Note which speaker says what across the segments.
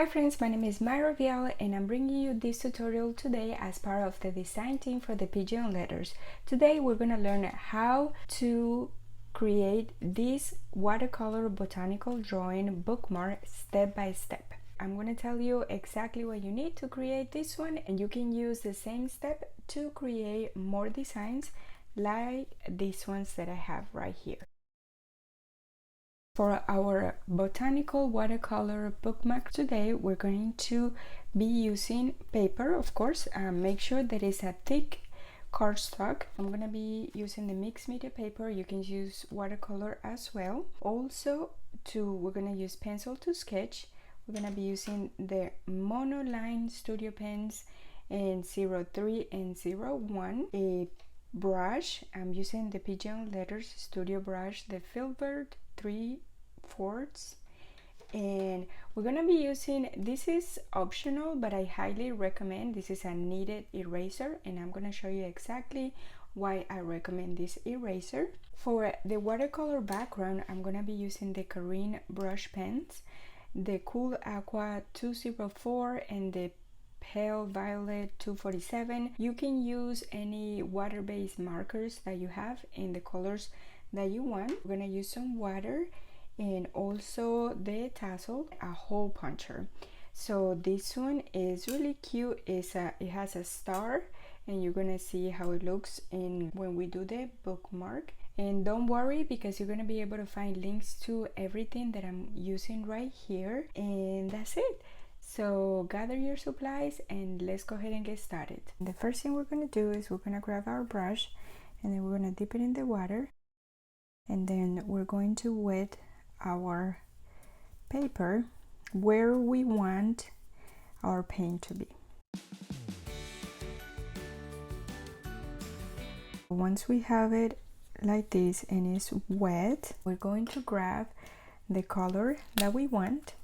Speaker 1: Hi friends, my name is Maira and I'm bringing you this tutorial today as part of the design team for the pigeon letters. Today we're going to learn how to create this watercolor botanical drawing bookmark step by step. I'm going to tell you exactly what you need to create this one, and you can use the same step to create more designs like these ones that I have right here. For our botanical watercolor bookmark today, we're going to be using paper, of course. Make sure that it's a thick cardstock. I'm going to be using the mixed media paper. You can use watercolor as well. Also, we're going to use pencil to sketch. We're going to be using the monoline studio pens in 03 and 01. A brush, I'm using the Pigeon Letters Studio brush, the Filbert 3/4, and we're gonna be using, this is optional but I highly recommend, this is a kneaded eraser, and I'm gonna show you exactly why I recommend this eraser. For the watercolor background, I'm gonna be using the Carine brush pens, the Cool Aqua 204 and the Pale Violet 247. You can use any water-based markers that you have in the colors that you want. We're gonna use some water and also the tassel, a hole puncher. So this one is really cute. It has a star, and you're gonna see how it looks when we do the bookmark. And don't worry, because you're gonna be able to find links to everything that I'm using right here, and that's it. So gather your supplies and let's go ahead and get started. The first thing we're going to do is we're going to grab our brush, and then we're going to dip it in the water, and then we're going to wet our paper where we want our paint to be. Once we have it like this and it's wet, we're going to grab the color that we want,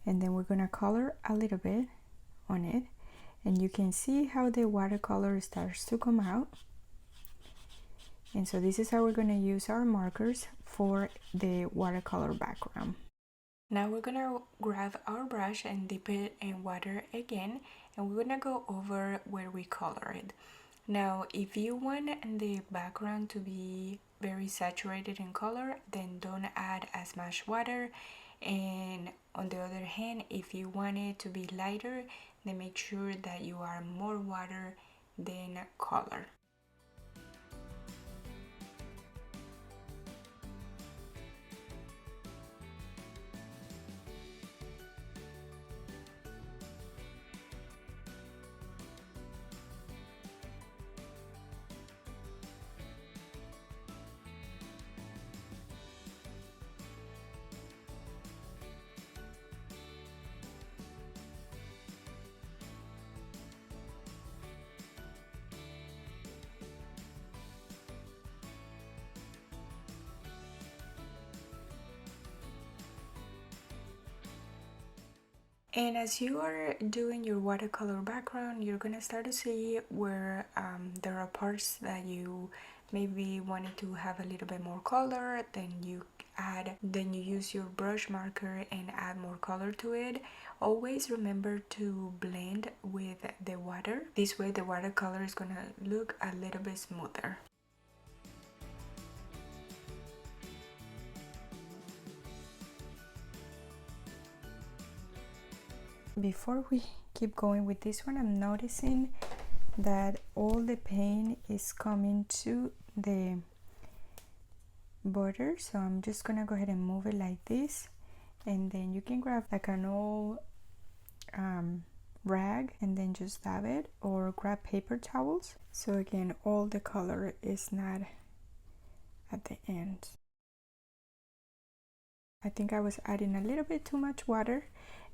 Speaker 1: and then we're gonna color a little bit on it, and you can see how the watercolor starts to come out. And so this is how we're gonna use our markers for the watercolor background. Now we're gonna grab our brush and dip it in water again, and we're gonna go over where we color it. Now if you want the background to be very saturated in color, then don't add as much water. And on the other hand, if you want it to be lighter, then make sure that you are more water than color. And as you are doing your watercolor background, you're gonna start to see where there are parts that you maybe wanted to have a little bit more color. Then you use your brush marker and add more color to it. Always remember to blend with the water. This way the watercolor is gonna look a little bit smoother. Before we keep going with this one, I'm noticing that all the paint is coming to the border, so I'm just gonna go ahead and move it like this, and then you can grab like an old rag and then just dab it, or grab paper towels, so again all the color is not at the end. I think I was adding a little bit too much water,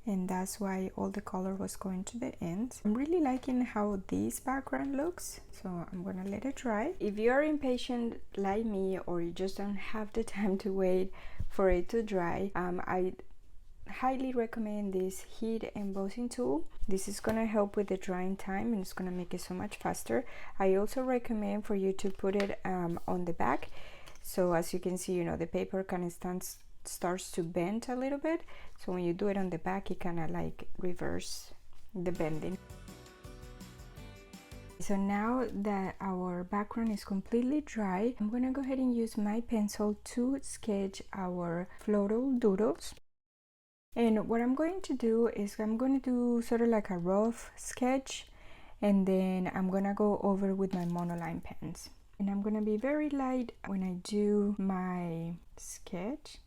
Speaker 1: and that's why all the color was going to the end. I'm really liking how this background looks, so I'm gonna let it dry. If you're impatient like me, or you just don't have the time to wait for it to dry, I highly recommend this heat embossing tool. This is gonna help with the drying time, and it's gonna make it so much faster. I also recommend for you to put it on the back, so as you can see, the paper kind of stands starts to bend a little bit, so when you do it on the back, it kind of like reverse the bending. So now that our background is completely dry, I'm gonna go ahead and use my pencil to sketch our floral doodles. And what I'm going to do is I'm going to do sort of like a rough sketch, and then I'm gonna go over with my monoline pens. And I'm gonna be very light when I do my sketch.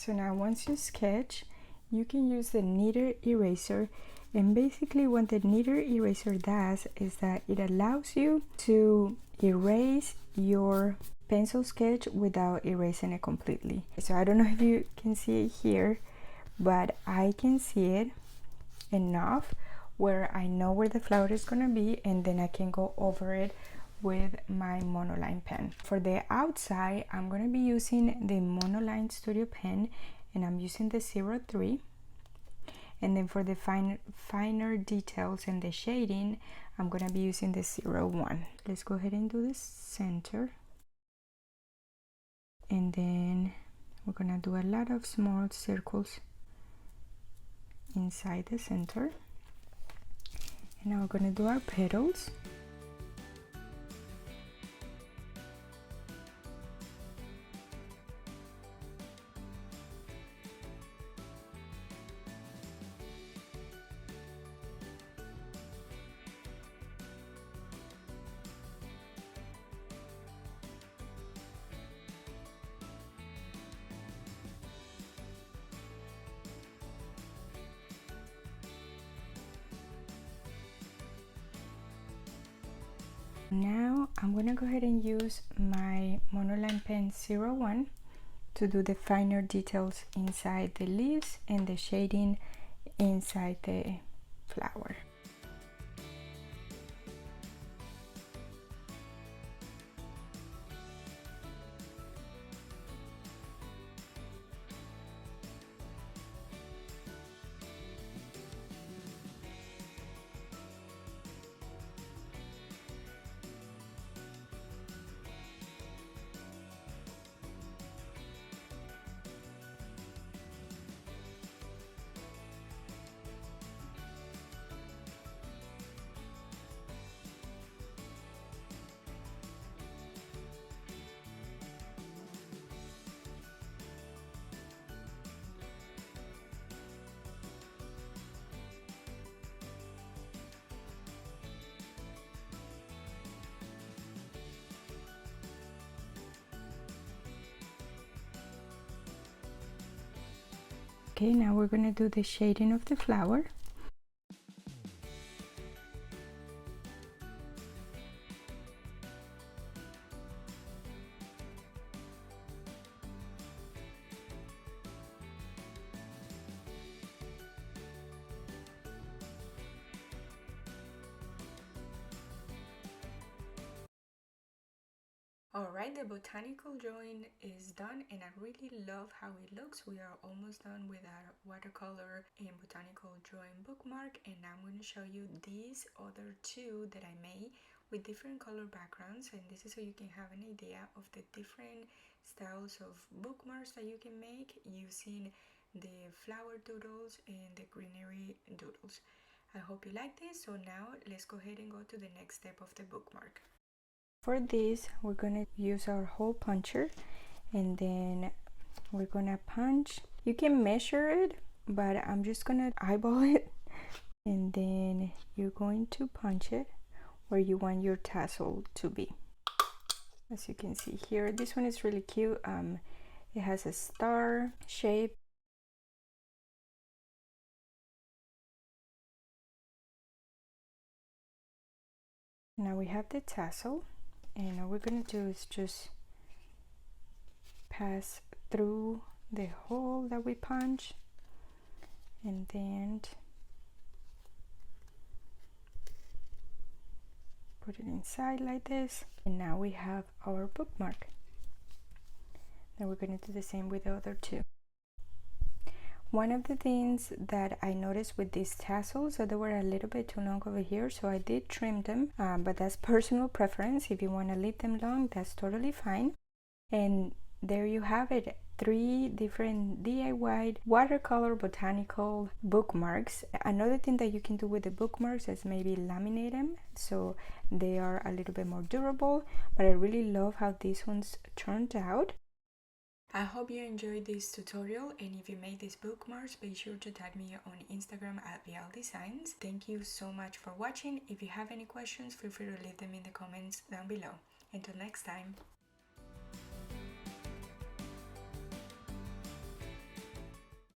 Speaker 1: So now once you sketch, you can use the knitter eraser, and basically what the knitter eraser does is that it allows you to erase your pencil sketch without erasing it completely. So I don't know if you can see it here, but I can see it enough where I know where the flower is gonna be, and then I can go over it with my monoline pen. For the outside, I'm going to be using the monoline studio pen, and I'm using the 03. And then for the finer details and the shading, I'm going to be using the 01. Let's go ahead and do the center, and then we're going to do a lot of small circles inside the center. And now we're going to do our petals. Now I'm gonna go ahead and use my monoline pen 01 to do the finer details inside the leaves and the shading inside the flower. Okay, now we're gonna do the shading of the flower. Alright, the botanical drawing is done, and I really love how it looks. We are almost done with our watercolor and botanical drawing bookmark, and now I'm going to show you these other two that I made with different color backgrounds, and this is so you can have an idea of the different styles of bookmarks that you can make using the flower doodles and the greenery doodles. I hope you like this. So now let's go ahead and go to the next step of the bookmark. For this, we're gonna use our hole puncher, and then we're gonna punch. You can measure it, but I'm just gonna eyeball it, and then you're going to punch it where you want your tassel to be. As you can see here, this one is really cute. It has a star shape. Now we have the tassel, and all we're gonna do is just pass through the hole that we punch, and then put it inside like this. And now we have our bookmark. Now we're going to do the same with the other two. One of the things that I noticed with these tassels, so they were a little bit too long over here, so I did trim them, but that's personal preference. If you want to leave them long, that's totally fine. And there you have it, 3 different DIY watercolor botanical bookmarks. Another thing that you can do with the bookmarks is maybe laminate them so they are a little bit more durable, but I really love how these ones turned out. I hope you enjoyed this tutorial, and if you made these bookmarks, be sure to tag me on Instagram at TPL Designs. Thank you so much for watching. If you have any questions, feel free to leave them in the comments down below. Until next time.